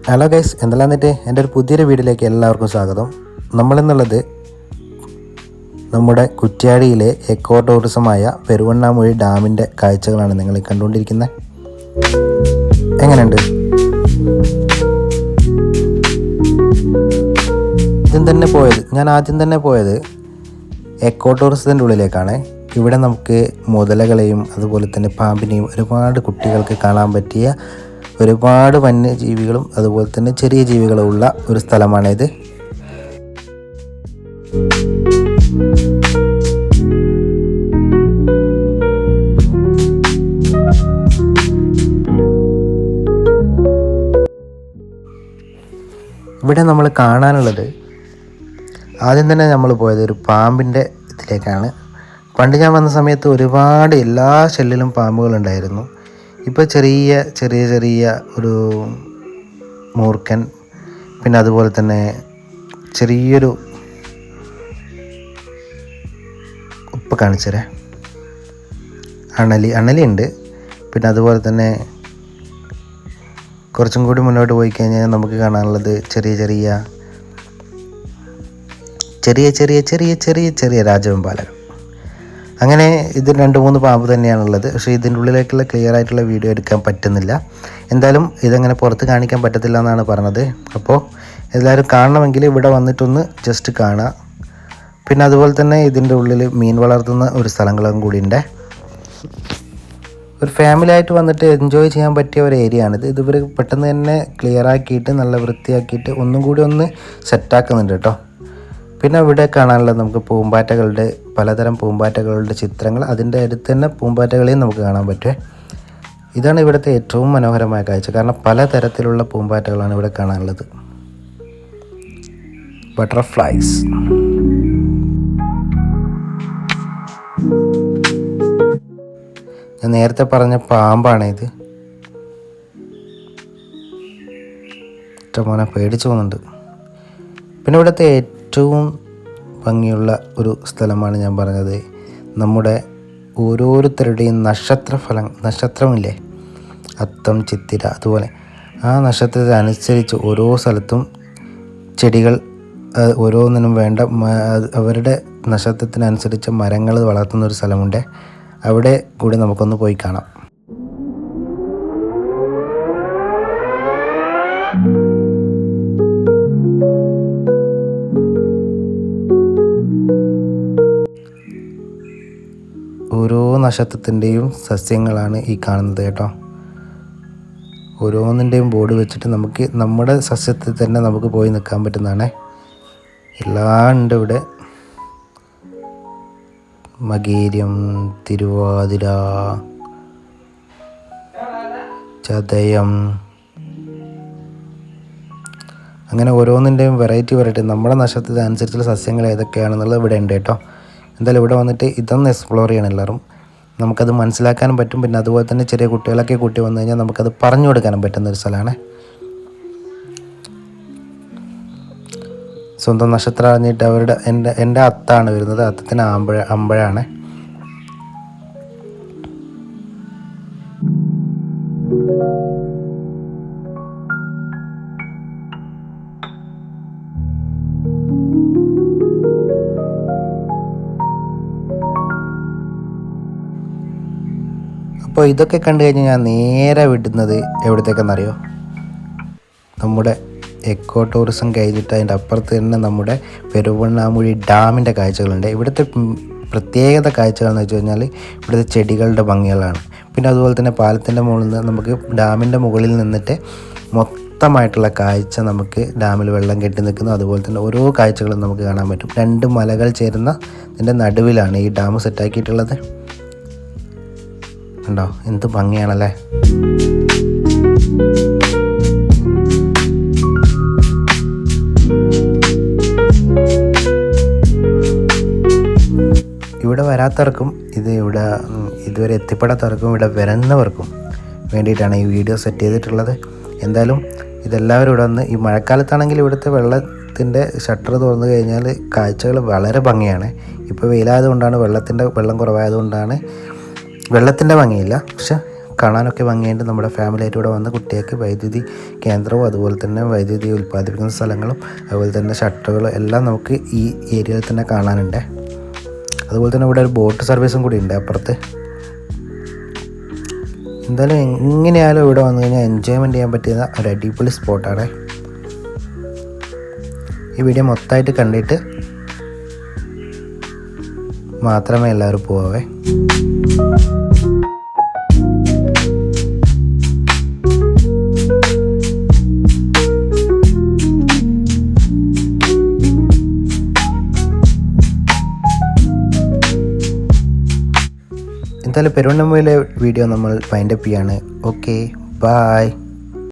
Hello guys, എന്തെല്ലാന്നിട്ട് എൻ്റെ ഒരു പുതിയൊരു വീഡിയോയിലേക്ക് എല്ലാവർക്കും സ്വാഗതം. നമ്മളിന്നുള്ളത് നമ്മുടെ കുറ്റ്യാടിയിലെ എക്കോ ടൂറിസമായ പെരുവണ്ണാമൂഴി ഡാമിൻ്റെ കാഴ്ചകളാണ് നിങ്ങൾ കണ്ടുകൊണ്ടിരിക്കുന്നത്. എങ്ങനെയുണ്ട്? ഞാൻ ആദ്യം തന്നെ പോയത് എക്കോ ടൂറിസത്തിൻ്റെ ഉള്ളിലേക്കാണ്. ഇവിടെ നമുക്ക് മുതലകളെയും അതുപോലെ തന്നെ പാമ്പിനെയും ഒരുപാട് കുട്ടികൾക്ക് കാണാൻ പറ്റിയ ഒരുപാട് വന്യജീവികളും അതുപോലെ തന്നെ ചെറിയ ജീവികളും ഉള്ള ഒരു സ്ഥലമാണിത്. ഇവിടെ നമ്മൾ കാണാനുള്ളത്, ആദ്യം തന്നെ നമ്മൾ പോയത് ഒരു പാമ്പിൻ്റെ ഇതിലേക്കാണ്. പണ്ട് ഞാൻ വന്ന സമയത്ത് ഒരുപാട് എല്ലാ ഷെല്ലിലും പാമ്പുകളുണ്ടായിരുന്നു. ഇപ്പോൾ ചെറിയ ചെറിയ ചെറിയ ഒരു മൂർഖൻ, പിന്നെ അതുപോലെ തന്നെ ചെറിയൊരു ഉപ്പ് കാണിച്ചരേ അണലി ഉണ്ട്. പിന്നെ അതുപോലെ തന്നെ കുറച്ചും കൂടി മുന്നോട്ട് പോയി കഴിഞ്ഞാൽ നമുക്ക് കാണാനുള്ളത് ചെറിയ ചെറിയ ചെറിയ ചെറിയ ചെറിയ ചെറിയ ചെറിയ രാജവെമ്പാലകൾ. അങ്ങനെ ഇത് 2-3 പാമ്പ് തന്നെയാണുള്ളത്. പക്ഷേ ഇതിൻ്റെ ഉള്ളിലേക്കുള്ള ക്ലിയർ ആയിട്ടുള്ള വീഡിയോ എടുക്കാൻ പറ്റുന്നില്ല. എന്തായാലും ഇതങ്ങനെ പുറത്ത് കാണിക്കാൻ പറ്റത്തില്ല എന്നാണ് പറഞ്ഞത്. അപ്പോൾ എല്ലാവരും കാണണമെങ്കിൽ ഇവിടെ വന്നിട്ടൊന്ന് ജസ്റ്റ് കാണുക. പിന്നെ അതുപോലെ തന്നെ ഇതിൻ്റെ ഉള്ളിൽ മീൻ വളർത്തുന്ന ഒരു സ്ഥലങ്ങളും കൂടി ഉണ്ട്. ഒരു ഫാമിലി ആയിട്ട് വന്നിട്ട് എൻജോയ് ചെയ്യാൻ പറ്റിയ ഒരു ഏരിയ ആണിത്. ഇവർ പെട്ടെന്ന് തന്നെ ക്ലിയർ ആക്കിയിട്ട് നല്ല വൃത്തിയാക്കിയിട്ട് ഒന്നും കൂടി ഒന്ന് സെറ്റാക്കുന്നുണ്ട് കേട്ടോ. പിന്നെ ഇവിടെ കാണാനുള്ള നമുക്ക് പൂമ്പാറ്റകളുടെ പലതരം പൂമ്പാറ്റകളുടെ ചിത്രങ്ങൾ, അതിൻ്റെ അടുത്ത് തന്നെ പൂമ്പാറ്റകളെയും നമുക്ക് കാണാൻ പറ്റുമേ. ഇതാണ് ഇവിടുത്തെ ഏറ്റവും മനോഹരമായ കാഴ്ച. കാരണം പലതരത്തിലുള്ള പൂമ്പാറ്റകളാണ് ഇവിടെ കാണാനുള്ളത്. ബട്ടർഫ്ലൈസ്. ഞാൻ നേരത്തെ പറഞ്ഞ പാമ്പാണ് ഇത്. മോനെ പേടിച്ചു പോകുന്നുണ്ട്. പിന്നെ ഇവിടുത്തെ ഏറ്റവും ഭംഗിയുള്ള ഒരു സ്ഥലമാണ് ഞാൻ പറഞ്ഞത്, നമ്മുടെ ഓരോരുത്തരുടെയും നക്ഷത്രമില്ലേ, അത്തം, ചിത്തിര, അതുപോലെ ആ നക്ഷത്രത്തിനനുസരിച്ച് ഓരോ സ്ഥലത്തും ചെടികൾ ഓരോന്നിനും വേണ്ട അവരുടെ നക്ഷത്രത്തിനനുസരിച്ച് മരങ്ങൾ വളർത്തുന്ന ഒരു സ്ഥലമുണ്ട്. അവിടെ കൂടി നമുക്കൊന്ന് പോയി കാണാം. ഓരോ നക്ഷത്രത്തിൻ്റെയും സസ്യങ്ങളാണ് ഈ കാണുന്നത് കേട്ടോ. ഓരോന്നിൻ്റെയും ബോർഡ് വെച്ചിട്ട് നമുക്ക് നമ്മുടെ സസ്യത്തിൽ തന്നെ നമുക്ക് പോയി നിൽക്കാൻ പറ്റുന്നതാണ്. എല്ലാം ഉണ്ട് ഇവിടെ. മകീരം, തിരുവാതിര, ചതയം, അങ്ങനെ ഓരോന്നിൻ്റെയും വെറൈറ്റി നമ്മുടെ നക്ഷത്രത്തിന് അനുസരിച്ചുള്ള സസ്യങ്ങൾ ഏതൊക്കെയാണെന്നുള്ളത് ഇവിടെ ഉണ്ട് കേട്ടോ. എന്തായാലും ഇവിടെ വന്നിട്ട് ഇതൊന്ന് എക്സ്പ്ലോർ ചെയ്യണം എല്ലാവരും. നമുക്കത് മനസ്സിലാക്കാനും പറ്റും. പിന്നെ അതുപോലെ തന്നെ ചെറിയ കുട്ടികളൊക്കെ കൂട്ടി വന്നു കഴിഞ്ഞാൽ നമുക്കത് പറഞ്ഞു കൊടുക്കാനും പറ്റുന്ന ഒരു സ്ഥലമാണ്. സ്വന്തം നക്ഷത്രം അറിഞ്ഞിട്ട് എൻ്റെ അത്താണ് വരുന്നത്. അത്തത്തിന് അമ്പഴാണ്. അപ്പോൾ ഇതൊക്കെ കണ്ടു കഴിഞ്ഞാൽ ഞാൻ നേരെ വിടുന്നത് എവിടത്തേക്കെന്നറിയോ? നമ്മുടെ എക്കോ ടൂറിസം കഴിഞ്ഞിട്ട് അതിൻ്റെ അപ്പുറത്ത് തന്നെ നമ്മുടെ പെരുവണ്ണാമൂഴി ഡാമിൻ്റെ കാഴ്ചകളുണ്ട്. ഇവിടുത്തെ പ്രത്യേകത കാഴ്ചകളെന്ന് വെച്ച് കഴിഞ്ഞാൽ ഇവിടുത്തെ ചെടികളുടെ ഭംഗികളാണ്. പിന്നെ അതുപോലെ തന്നെ പാലത്തിൻ്റെ മുകളിൽ നിന്ന് നമുക്ക് ഡാമിൻ്റെ മുകളിൽ നിന്നിട്ട് മൊത്തമായിട്ടുള്ള കാഴ്ച നമുക്ക് ഡാമിൽ വെള്ളം കെട്ടി നിൽക്കുന്നു. അതുപോലെ തന്നെ ഓരോ കാഴ്ചകളും നമുക്ക് കാണാൻ പറ്റും. 2 മലകൾ ചേരുന്ന ഇതിൻ്റെ നടുവിലാണ് ഈ ഡാം സെറ്റാക്കിയിട്ടുള്ളത്. ഉണ്ടോ, എന്ത് ഭംഗിയാണല്ലേ. ഇവിടെ വരാത്തവർക്കും ഇതുവരെ എത്തിപ്പെടാത്തവർക്കും ഇവിടെ വരുന്നവർക്കും വേണ്ടിയിട്ടാണ് ഈ വീഡിയോ സെറ്റ് ചെയ്തിട്ടുള്ളത്. എന്തായാലും ഇതെല്ലാവരും ഇവിടെ വന്ന്, ഈ മഴക്കാലത്താണെങ്കിൽ ഇവിടുത്തെ വെള്ളത്തിൻ്റെ ഷട്ടർ തുറന്നു കഴിഞ്ഞാൽ കാഴ്ചകൾ വളരെ ഭംഗിയാണ്. ഇപ്പോൾ വെയിലായതുകൊണ്ടാണ് വെള്ളം കുറവായതുകൊണ്ടാണ് വെള്ളത്തിൻ്റെ ഭംഗിയില്ല. പക്ഷെ കാണാനൊക്കെ ഭംഗിയുണ്ട്. നമ്മുടെ ഫാമിലി ആയിട്ട് ഇവിടെ വന്ന് കുട്ടികൾക്ക് വൈദ്യുതി കേന്ദ്രവും അതുപോലെ തന്നെ വൈദ്യുതി ഉൽപ്പാദിപ്പിക്കുന്ന സ്ഥലങ്ങളും അതുപോലെ തന്നെ ഷട്ടറുകളും എല്ലാം നമുക്ക് ഈ ഏരിയയിൽ തന്നെ കാണാനുണ്ട്. അതുപോലെ തന്നെ ഇവിടെ ഒരു ബോട്ട് സർവീസും കൂടി ഉണ്ട് അപ്പുറത്ത്. എന്തായാലും എങ്ങനെയായാലും ഇവിടെ വന്നു കഴിഞ്ഞാൽ എൻജോയ്മെൻറ്റ് ചെയ്യാൻ പറ്റിയ ഒരു അടിപൊളി സ്പോട്ടാണ്. ഈ വീഡിയോ മൊത്തമായിട്ട് കണ്ടിട്ട് മാത്രമേ എല്ലാവരും പോവേ. എന്തായാലും പെരുവണ്ണാമൂഴിയിലെ വീഡിയോ നമ്മൾ വൈൻഡപ്പ് ചെയ്യാണ്. Okay, by.